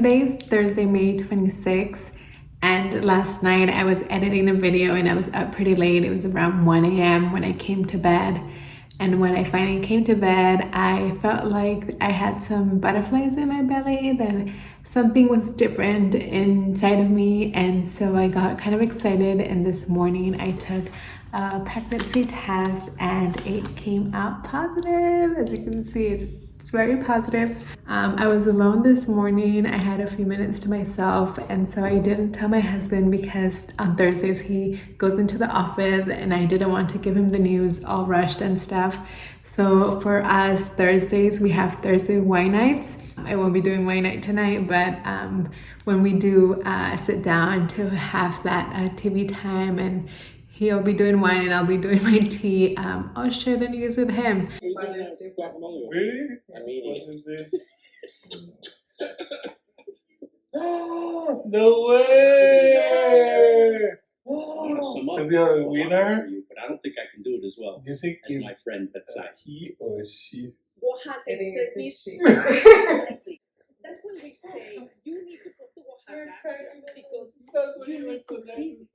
today's Thursday, May 26th, and last night I was editing a video and I was up pretty late. It was around 1 a.m. when I came to bed. And when I finally came to bed, I felt like I had some butterflies in my belly, that something was different inside of me. And so I got kind of excited, and this morning I took a pregnancy test and it came out positive. As you can see, it's very positive. I was alone this morning. I had a few minutes to myself, and so I didn't tell my husband because on Thursdays he goes into the office and I didn't want to give him the news all rushed and stuff. So for us, Thursdays, we have Thursday wine nights. I won't be doing wine night tonight, but when we do sit down to have that TV time, and he'll be doing wine and I'll be doing my tea, I'll share the news with him. Really? What is it? No way! So we are a winner? But I don't think I can do it as well You think as my friend bedside. He or she? Oaxaca service. That's when we say you need to go to Oaxaca because you need to be.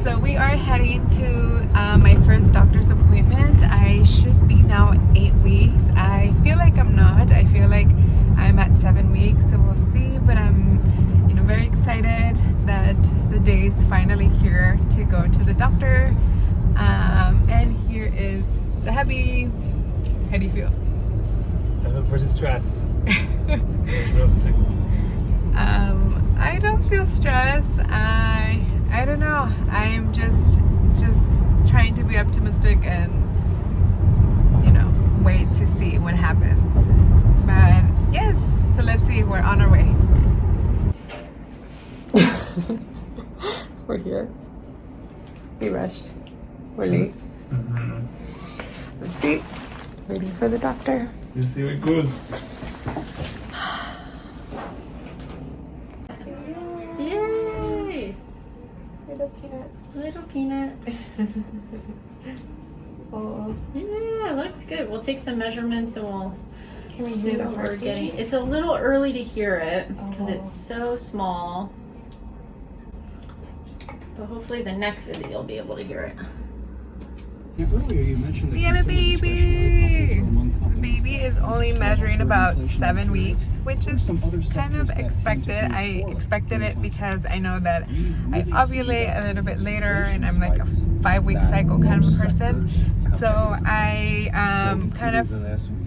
So we are heading to my first doctor's appointment. I should be now 8 weeks. I feel like I'm not. I feel like I'm at 7 weeks, so we'll see. But I'm, very excited that the day is finally here to go to the doctor. And here is the hubby. How do you feel? I feel pretty stressed. Real sick. I don't feel stressed. I don't know. I'm just trying to be optimistic and wait to see what happens. But yes, so let's see. We're on our way. We're here. We rushed. We're late. Let's see. Waiting for the doctor. Let's see how it goes. Yay! Little peanut. Oh. Yeah, looks good. We'll take some measurements and we'll Can we see hear the what we're heartbeat? getting. It's a little early to hear it because Oh. it's so small. But hopefully the next visit you'll be able to hear it. Yeah, earlier you mentioned that We have a consumer discretion baby. among The companies. baby is only measuring about 7 weeks, which is Some other kind of sectors that seem to expected. move I forward. expected it because I know that Do you I really see ovulate that a little bit later, population and I'm like a spikes 5-week that cycle kind of most person. sectors have So been? I kind of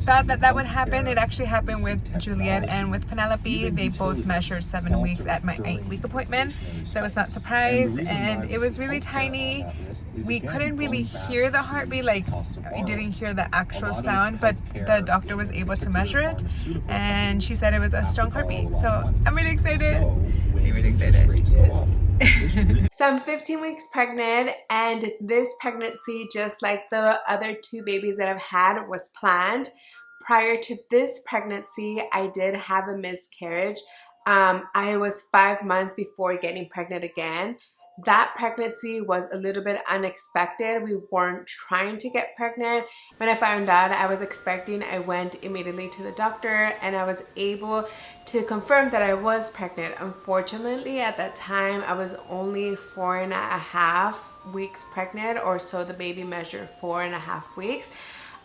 thought that would happen. It actually happened with Juliet and with Penelope. They both measured 7 weeks at my 8-week appointment, so I was not surprised. And it was really tiny. We couldn't really hear the heartbeat, like we didn't hear the actual sound, but the doctor was able to measure it, and she said it was a strong heartbeat. So I'm really excited. I'm really excited. Yes. So I'm 15 weeks pregnant, and this pregnancy, just like the other 2 babies that I've had, was planned. Prior to this pregnancy, I did have a miscarriage. I was 5 months before getting pregnant again. That pregnancy was a little bit unexpected. We weren't trying to get pregnant. When I found out I was expecting, I went immediately to the doctor and I was able to confirm that I was pregnant. Unfortunately, at that time, I was only 4.5 weeks pregnant, or so the baby measured 4.5 weeks.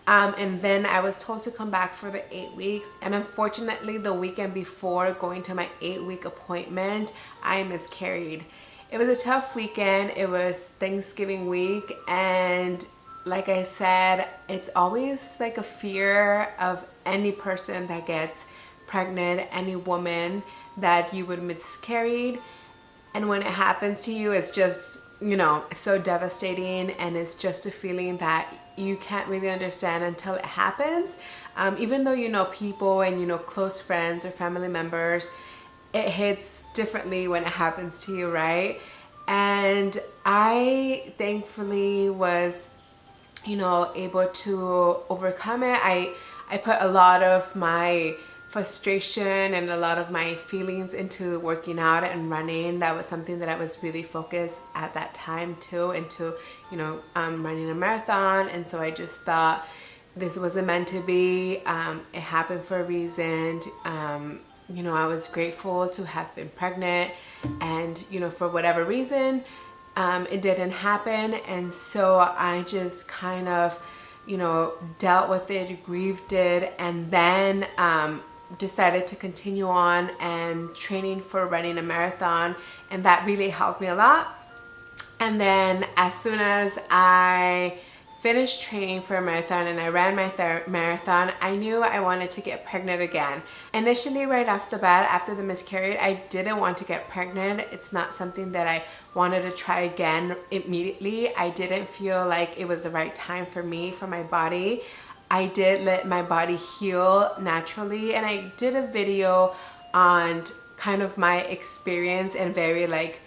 And then I was told to come back for the 8 weeks. And unfortunately, the weekend before going to my 8-week appointment, I miscarried. It was a tough weekend. It was Thanksgiving week, and like I said, it's always like a fear of any person that gets pregnant, any woman, that you would miscarry. And when it happens to you, it's just, so devastating, and it's just a feeling that you can't really understand until it happens. Even though people and close friends or family members, it hits differently when it happens to you, right? And I thankfully was, able to overcome it. I put a lot of my frustration and a lot of my feelings into working out and running. That was something that I was really focused at that time too, into running a marathon. And so I just thought this wasn't meant to be. It happened for a reason. you know, I was grateful to have been pregnant, and, you know, for whatever reason, it didn't happen. And so I just kind of, you know, dealt with it, grieved it, and then decided to continue on and training for running a marathon, and that really helped me a lot. And then as soon as I finished training for a marathon and I ran my marathon, I knew I wanted to get pregnant again. Initially, right off the bat, after the miscarriage, I didn't want to get pregnant. It's not something that I wanted to try again immediately. I didn't feel like it was the right time for me, for my body. I did let my body heal naturally, and I did a video on kind of my experience and very like,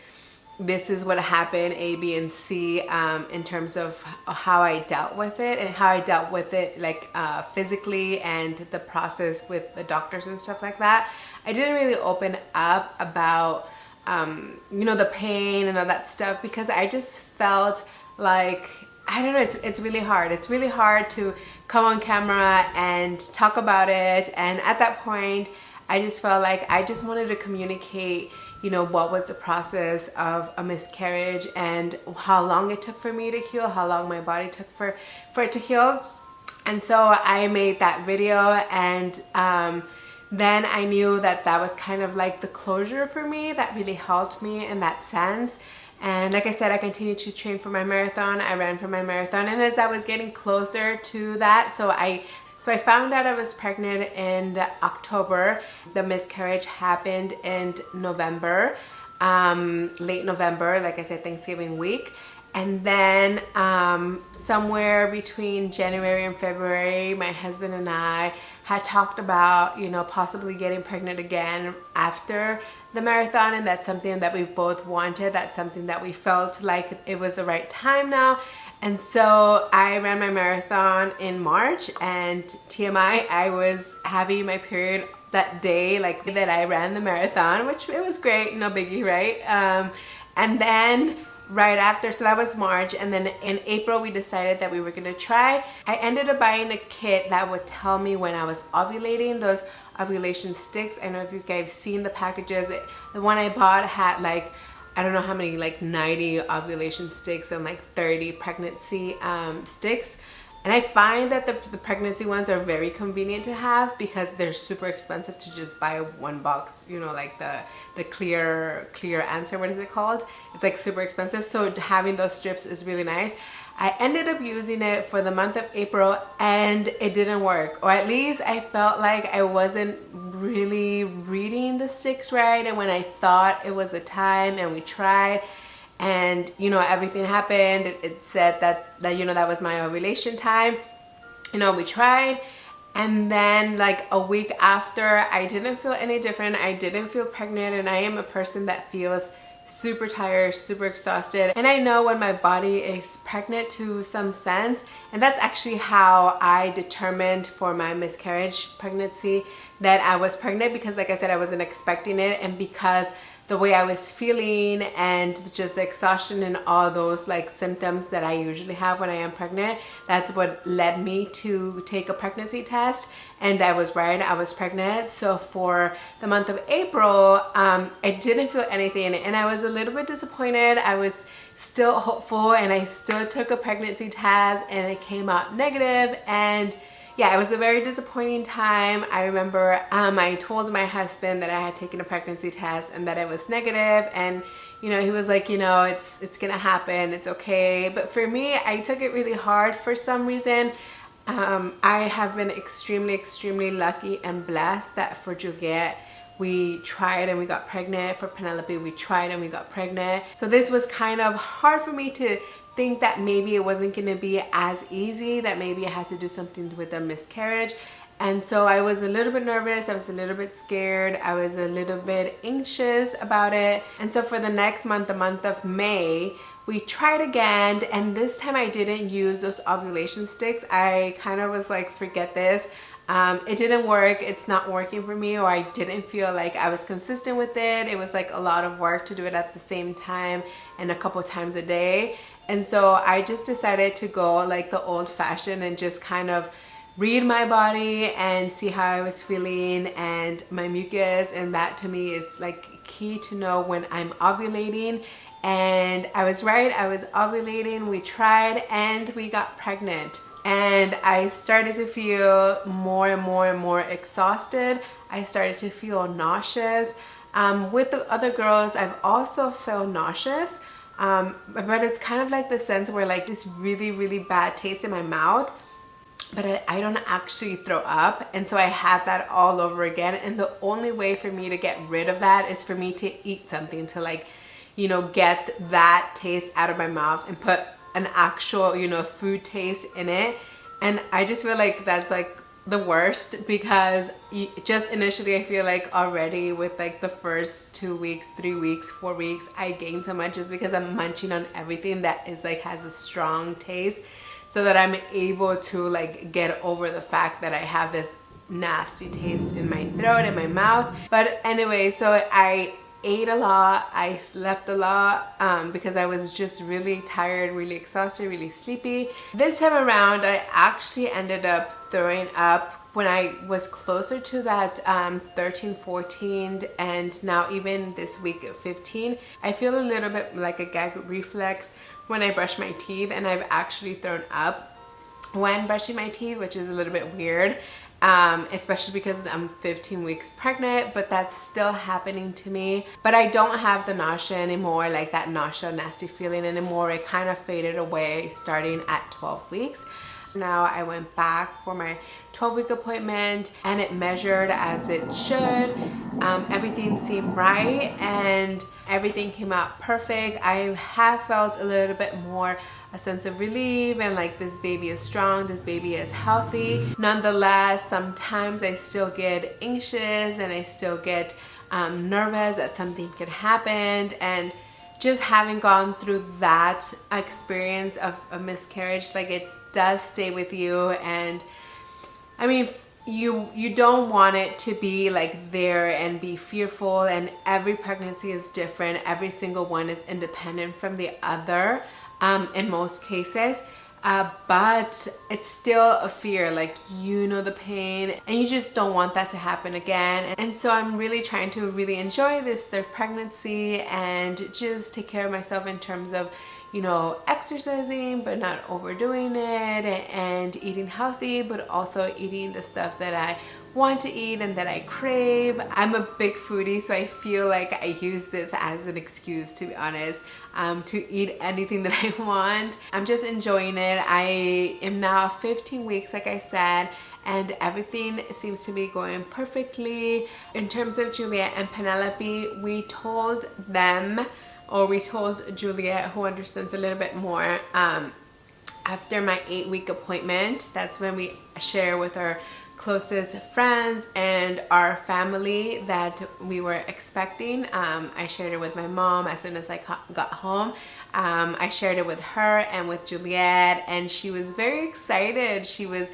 this is what happened, A, B, and C, in terms of how I dealt with it and how I dealt with it like physically and the process with the doctors and stuff like that. I didn't really open up about you know, the pain and all that stuff, because I just felt like, I don't know, it's really hard. It's really hard to come on camera and talk about it. And at that point, I just felt like I just wanted to communicate, you know, what was the process of a miscarriage and how long it took for me to heal, how long my body took for it to heal. And so I made that video, and then I knew that that was kind of like the closure for me. That really helped me in that sense. And like I said, I continued to train for my marathon. I ran for my marathon, and as I was getting closer to that, so I found out I was pregnant in October. The miscarriage happened in November, late November, like I said, Thanksgiving week. And then somewhere between January and February, my husband and I had talked about, you know, possibly getting pregnant again after the marathon. And that's something that we both wanted. That's something that we felt like it was the right time now. And so I ran my marathon in March, and TMI, I was having my period that day, like that I ran the marathon, which it was great, no biggie, right? And then right after, so that was March, and then in April we decided that we were gonna try. I ended up buying a kit that would tell me when I was ovulating, those ovulation sticks. I don't know if you guys seen the packages. The one I bought had like, I don't know how many, like 90 ovulation sticks and like 30 pregnancy sticks. And I find that the pregnancy ones are very convenient to have, because they're super expensive to just buy one box, you know, like the clear answer, what is it called? It's like super expensive. So having those strips is really nice. I ended up using it for the month of April, and it didn't work, or at least I felt like I wasn't really reading the sticks right. And when I thought it was a time and we tried, and you know, everything happened, it said that you know, that was my ovulation time. You know, we tried, and then like a week after, I didn't feel any different. I didn't feel pregnant, and I am a person that feels super tired, super exhausted, and I know when my body is pregnant to some sense. And that's actually how I determined for my miscarriage pregnancy that I was pregnant, because like I said, I wasn't expecting it, and because the way I was feeling and just exhaustion and all those like symptoms that I usually have when I am pregnant, that's what led me to take a pregnancy test. And I was right, I was pregnant. So for the month of April, I didn't feel anything, and I was a little bit disappointed. I was still hopeful, and I still took a pregnancy test, and it came out negative. And yeah, it was a very disappointing time. I remember I told my husband that I had taken a pregnancy test and that it was negative, and you know, he was like, you know, it's gonna happen, it's okay. But for me, I took it really hard for some reason. I have been extremely lucky and blessed that for Juliet, we tried and we got pregnant. For Penelope, we tried and we got pregnant. So this was kind of hard for me to think that maybe it wasn't going to be as easy, that maybe I had to do something with a miscarriage. And so I was a little bit nervous, I was a little bit scared, I was a little bit anxious about it. And so for the next month, the month of May, we tried again, and this time I didn't use those ovulation sticks. I kind of was like, forget this. It didn't work, it's not working for me, or I didn't feel like I was consistent with it. It was like a lot of work to do it at the same time and a couple times a day. And so I just decided to go like the old fashioned and just kind of read my body and see how I was feeling and my mucus, and that to me is like key to know when I'm ovulating. And I was right, I was ovulating, we tried, and we got pregnant. And I started to feel more and more and more exhausted. I started to feel nauseous. With the other girls, I've also felt nauseous, but it's kind of like the sense where like this really, really bad taste in my mouth, but I don't actually throw up. And so I had that all over again. And the only way for me to get rid of that is for me to eat something to, like, you know, get that taste out of my mouth and put an actual, you know, food taste in it. And I just feel like that's like the worst, because just initially I feel like already with like the first 2 weeks, 3 weeks, 4 weeks, I gained so much just because I'm munching on everything that is like has a strong taste, so that I'm able to like get over the fact that I have this nasty taste in my throat and my mouth. But anyway, so I ate a lot, I slept a lot, because I was just really tired, really exhausted, really sleepy. This time around, I actually ended up throwing up when I was closer to that 13, 14, and now even this week at 15. I feel a little bit like a gag reflex when I brush my teeth, and I've actually thrown up when brushing my teeth, which is a little bit weird. Especially because I'm 15 weeks pregnant, but that's still happening to me. But I don't have the nausea anymore, like that nausea, nasty feeling anymore. It kind of faded away starting at 12 weeks. Now I went back for my 12-week appointment, and it measured as it should. Everything seemed right and everything came out perfect. I have felt a little bit more a sense of relief, and like this baby is strong, this baby is healthy. Nonetheless, sometimes I still get anxious and I still get nervous that something could happen. And just having gone through that experience of a miscarriage, like it does stay with you. And I mean, you don't want it to be like there and be fearful, and every pregnancy is different. Every single one is independent from the other. In most cases, but it's still a fear, like, you know, the pain, and you just don't want that to happen again. And so I'm really trying to really enjoy this third pregnancy and just take care of myself in terms of, you know, exercising but not overdoing it, and eating healthy but also eating the stuff that I want to eat and that I crave. I'm a big foodie, so I feel like I use this as an excuse, to be honest, to eat anything that I want. I'm just enjoying it. I am now 15 weeks, like I said, and everything seems to be going perfectly. In terms of Juliet and Penelope, we told them, or we told Juliet, who understands a little bit more, after my 8-week appointment. That's when we share with our closest friends and our family that we were expecting. I shared it with my mom as soon as I got home. I shared it with her and with Juliet, and she was very excited. She was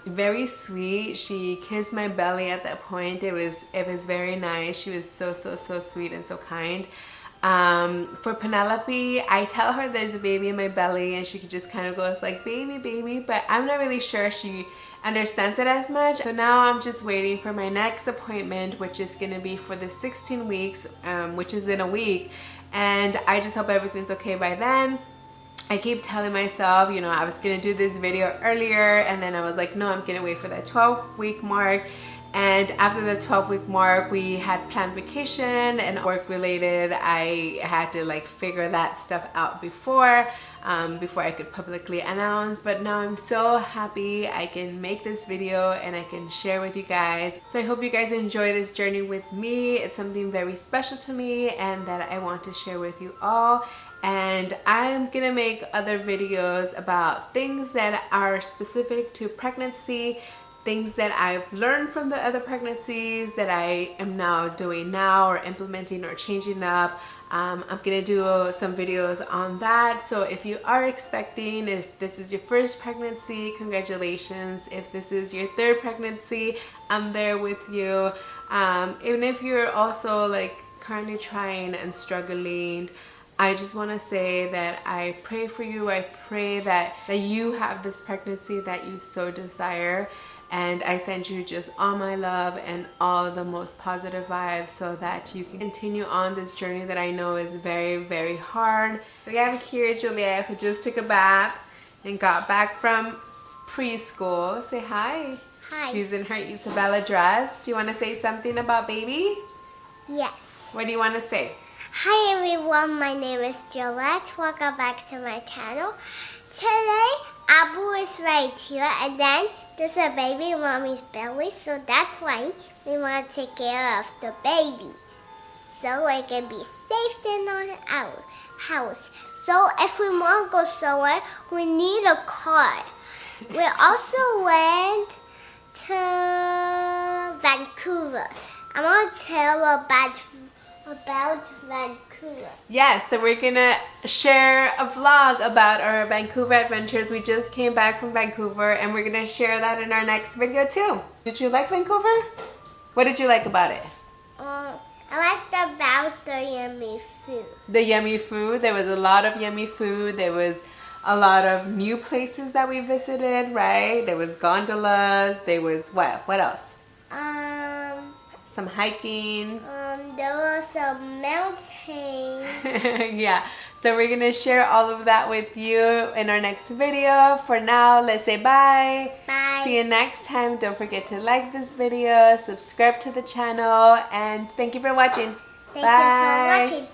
very sweet. She kissed my belly at that point. It was very nice. She was so sweet and so kind. For Penelope, I tell her there's a baby in my belly, and she just kind of goes like, baby, baby, but I'm not really sure she understands it as much. So now I'm just waiting for my next appointment, which is going to be for the 16 weeks, which is in a week, and I just hope everything's okay by then. I keep telling myself, you know, I was going to do this video earlier, and then I was like, no, I'm going to wait for that 12-week mark. And after the 12-week mark, we had planned vacation and work related. I had to like figure that stuff out before I could publicly announce. But now I'm so happy I can make this video and I can share with you guys. So I hope you guys enjoy this journey with me. It's something very special to me and that I want to share with you all. And I'm gonna make other videos about things that are specific to pregnancy, things that I've learned from the other pregnancies that I am now doing now or implementing or changing up. I'm gonna do some videos on that. So if you are expecting, if this is your first pregnancy, congratulations. If this is your third pregnancy, I'm there with you. Even if you're also like currently trying and struggling, I just want to say that I pray for you. I pray that you have this pregnancy that you so desire. And I send you just all my love and all the most positive vibes so that you can continue on this journey that I know is very, very hard. So we have here Juliet, who just took a bath and got back from preschool. Say hi. Hi. She's in her Isabella dress. Do you want to say something about baby? Yes. What do you want to say? Hi everyone, my name is Gillette. Welcome back to my channel. Today, Abu is right here, and then there's a baby in mommy's belly, so that's why we want to take care of the baby, so it can be safe in our house. So if we want to go somewhere, we need a car. We also went to Vancouver. I want to tell about Vancouver. Yes, so we're gonna share a vlog about our Vancouver adventures. We just came back from Vancouver and we're gonna share that in our next video too. Did you like Vancouver? What did you like about it? I liked about the yummy food. The yummy food. There was a lot of yummy food. There was a lot of new places that we visited, right? There was gondolas. There was what? What else? Some hiking. There was some mountain. Yeah, so we're gonna share all of that with you in our next video. For now, let's say bye. Bye. See you next time. Don't forget to like this video, subscribe to the channel, and thank you for watching. Thank you for watching.